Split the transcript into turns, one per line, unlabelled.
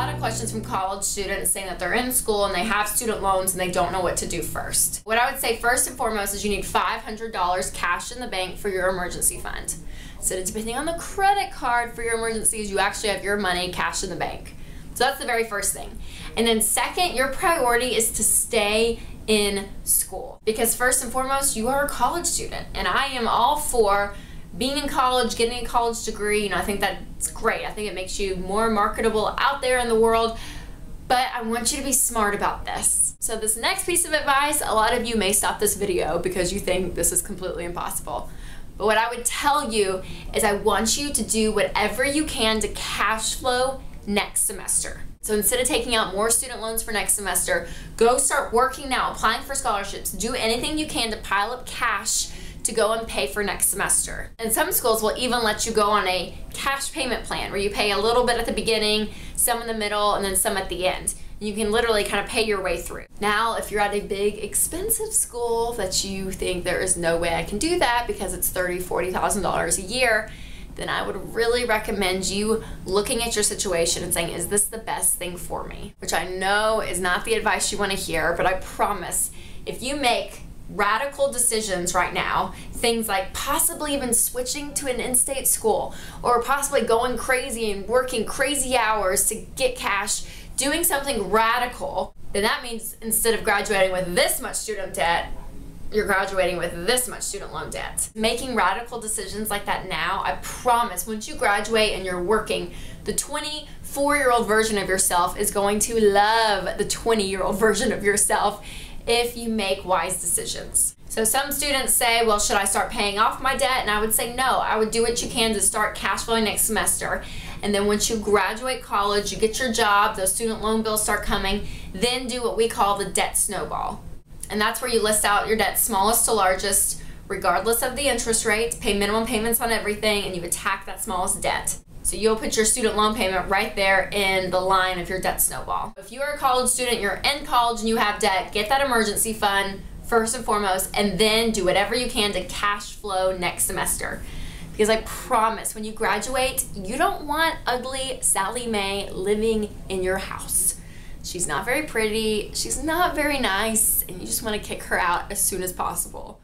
lot of questions from college students saying that they're in school and they have student loans and they don't know what to do first. What I would say first and foremost is you need $500 cash in the bank for your emergency fund. So depending on the credit card for your emergencies, you actually have your money cash in the bank. So that's the very first thing. And then second, your priority is to stay in school. Because first and foremost, you are a college student. And I am all for being in college, getting a college degree. You know, I think that's great. I think it makes you more marketable out there in the world. But I want you to be smart about this. So this next piece of advice, a lot of you may stop this video because you think this is completely impossible. But what I would tell you is I want you to do whatever you can to cash flow next semester. So instead of taking out more student loans for next semester, go start working now, applying for scholarships, do anything you can to pile up cash to go and pay for next semester. And some schools will even let you go on a cash payment plan where you pay a little bit at the beginning, some in the middle, and then some at the end. You can literally kind of pay your way through. Now, if you're at a big, expensive school that you think there is no way I can do that because it's $30,000, $40,000 a year, then I would really recommend you looking at your situation and saying, is this the best thing for me? Which I know is not the advice you want to hear, but I promise if you make radical decisions right now, things like possibly even switching to an in-state school or possibly going crazy and working crazy hours to get cash, doing something radical, then that means instead of graduating with this much student debt, you're graduating with this much student loan debt. Making radical decisions like that now, I promise, once you graduate and you're working, the 24-year-old version of yourself is going to love the 20-year-old version of yourself if you make wise decisions. So some students say, well, should I start paying off my debt? And I would say no. I would do what you can to start cash flowing next semester. And then once you graduate college, you get your job, those student loan bills start coming, then do what we call the debt snowball. And that's where you list out your debt smallest to largest, regardless of the interest rates, pay minimum payments on everything, and you attack that smallest debt. So you'll put your student loan payment right there in the line of your debt snowball. If you are a college student, you're in college and you have debt, get that emergency fund first and foremost, and then do whatever you can to cash flow next semester. Because I promise, when you graduate, you don't want ugly Sally Mae living in your house. She's not very pretty, she's not very nice, and you just want to kick her out as soon as possible.